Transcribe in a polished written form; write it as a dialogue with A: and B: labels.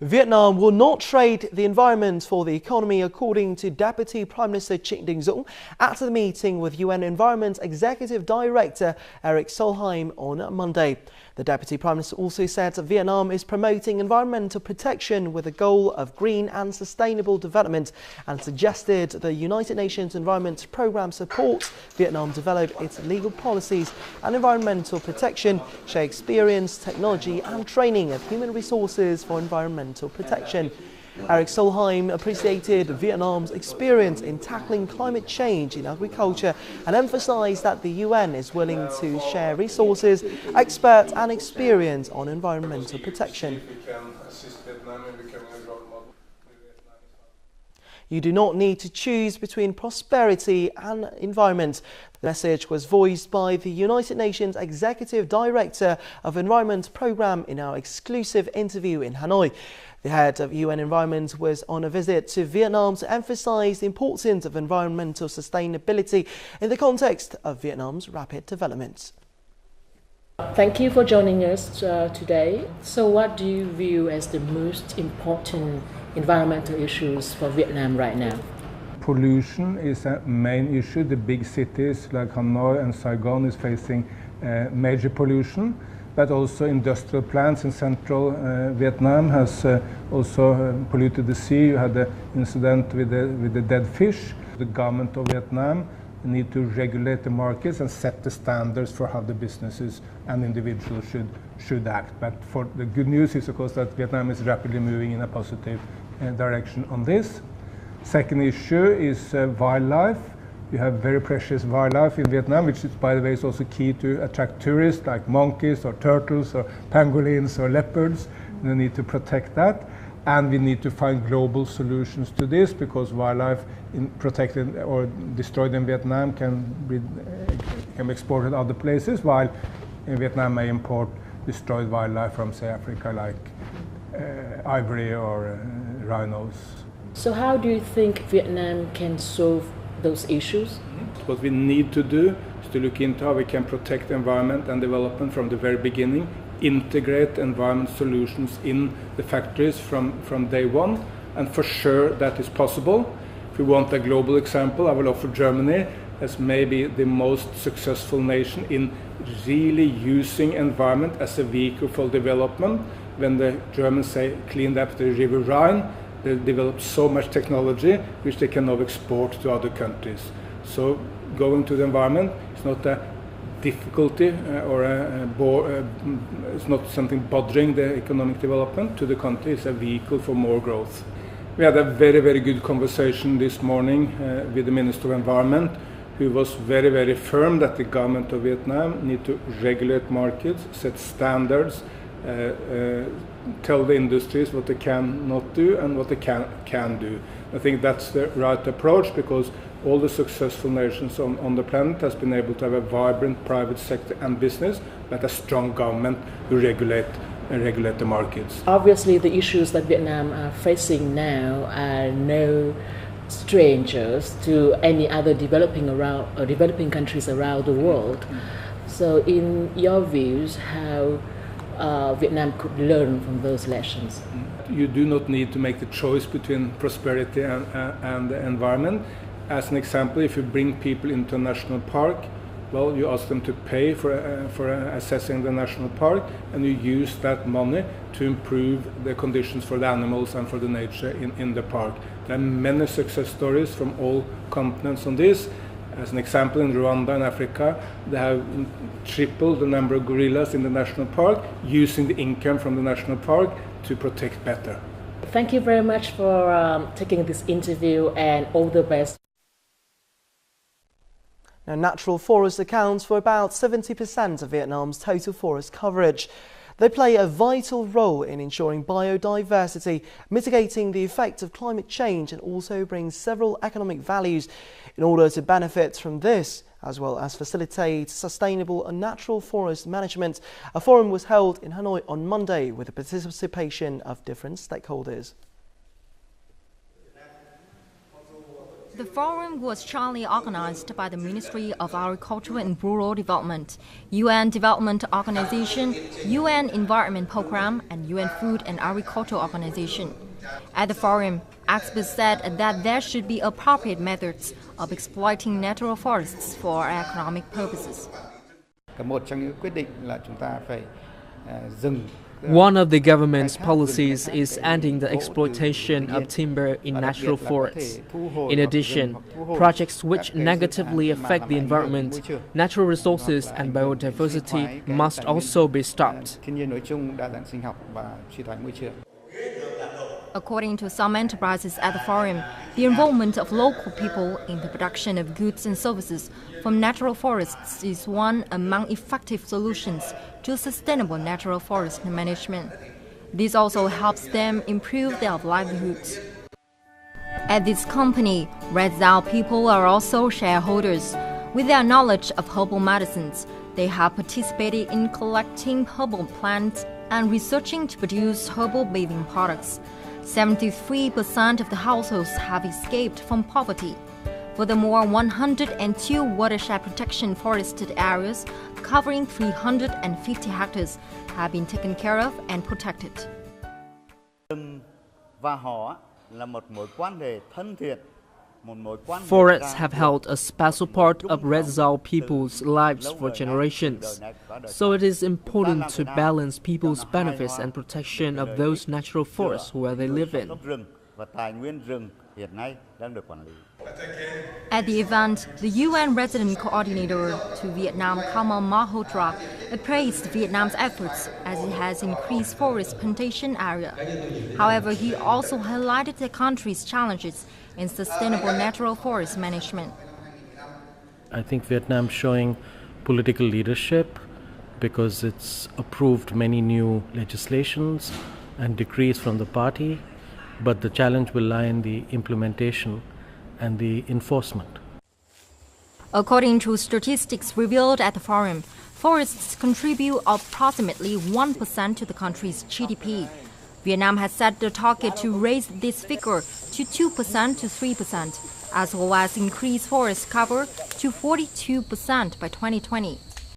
A: Vietnam will not trade the environment for the economy, according to Deputy Prime Minister Trịnh Đình Dũng at the meeting with UN Environment Executive Director Erik Solheim on Monday. The Deputy Prime Minister also said that Vietnam is promoting environmental protection with the goal of green and sustainable development, and suggested the United Nations Environment Programme supports Vietnam develop its legal policies and environmental protection, share experience, technology and training of human resources for environmental protection. Erik Solheim appreciated Vietnam's experience in tackling climate change in agriculture and emphasized that the UN is willing to share resources, experts and experience on environmental protection. You do not need to choose between prosperity and environment. The message was voiced by the United Nations Executive Director of Environment Programme in our exclusive interview in Hanoi. The head of UN Environment was on a visit to Vietnam to emphasize the importance of environmental sustainability in the context of Vietnam's rapid development.
B: Thank you for joining us today. So what do you view as the most important environmental issues for Vietnam right now?
C: Pollution is a main issue. The big cities like Hanoi and Saigon is facing major pollution, but also industrial plants in central Vietnam has also polluted the sea. You had the incident with the dead fish. The government of Vietnam need to regulate the markets and set the standards for how the businesses and individuals should act. But for the good news is, of course, that Vietnam is rapidly moving in a positive direction on this. Second issue is wildlife. You have very precious wildlife in Vietnam, which is, by the way, is also key to attract tourists like monkeys or turtles or pangolins or leopards. We need to protect that, and we need to find global solutions to this, because wildlife protected or destroyed in Vietnam can be exported to other places, while in Vietnam may import destroyed wildlife from, say, Africa, like ivory or rhinos.
B: So how do you think Vietnam can solve those issues?
C: What we need to do is to look into how we can protect the environment and development from the very beginning, integrate environment solutions in the factories from day one, and for sure that is possible. If we want a global example, I will offer Germany as maybe the most successful nation in really using environment as a vehicle for development. When the Germans say cleaned up the River Rhine, they developed so much technology which they can now export to other countries. So going to the environment is not a difficulty it's not something bothering the economic development. To the country, it's a vehicle for more growth. We had a very, very good conversation this morning with the Minister of Environment, who was very, very firm that the government of Vietnam need to regulate markets, set standards, tell the industries what they cannot do and what they can do. I think that's the right approach, because all the successful nations on the planet has been able to have a vibrant private sector and business, but a strong government who regulate the markets.
B: Obviously, the issues that Vietnam are facing now are no strangers to any other developing countries around the world. So in your views, how Vietnam could learn from those lessons?
C: You do not need to make the choice between prosperity and the environment. As an example, if you bring people into a national park, well, you ask them to pay for assessing the national park, and you use that money to improve the conditions for the animals and for the nature in the park. There are many success stories from all continents on this. As an example, in Rwanda in Africa, they have tripled the number of gorillas in the national park, using the income from the national park to protect better.
B: Thank you very much for taking this interview, and all the best.
A: Now, natural forest accounts for about 70% of Vietnam's total forest coverage. They play a vital role in ensuring biodiversity, mitigating the effect of climate change, and also bring several economic values. In order to benefit from this, as well as facilitate sustainable and natural forest management, a forum was held in Hanoi on Monday with the participation of different stakeholders.
D: The forum was jointly organized by the Ministry of Agriculture and Rural Development, UN Development Organization, UN Environment Program, and UN Food and Agriculture Organization. At the forum, experts said that there should be appropriate methods of exploiting natural forests for economic purposes.
E: One of the government's policies is ending the exploitation of timber in natural forests. In addition, projects which negatively affect the environment, natural resources and biodiversity must also be stopped.
D: According to some enterprises at the forum, the involvement of local people in the production of goods and services from natural forests is one among effective solutions to sustainable natural forest management. This also helps them improve their livelihoods. At this company, Red Zao people are also shareholders. With their knowledge of herbal medicines, they have participated in collecting herbal plants and researching to produce herbal bathing products. 73% of the households have escaped from poverty. Furthermore, 102 watershed protection forested areas covering 350 hectares have been taken care of and protected.
E: Forests have held a special part of Red Zao people's lives for generations. So it is important to balance people's benefits and protection of those natural forests where they live in.
D: At the event, the UN resident coordinator to Vietnam, Kamal Malhotra, praised Vietnam's efforts as it has increased forest plantation area. However, he also highlighted the country's challenges in sustainable natural forest management.
F: I think Vietnam showing political leadership because it's approved many new legislations and decrees from the party, but the challenge will lie in the implementation and the enforcement.
D: According to statistics revealed at the forum, forests contribute approximately 1% to the country's GDP. Vietnam has set the target to raise this figure to 2% to 3%, as well as increase forest cover to 42% by 2020.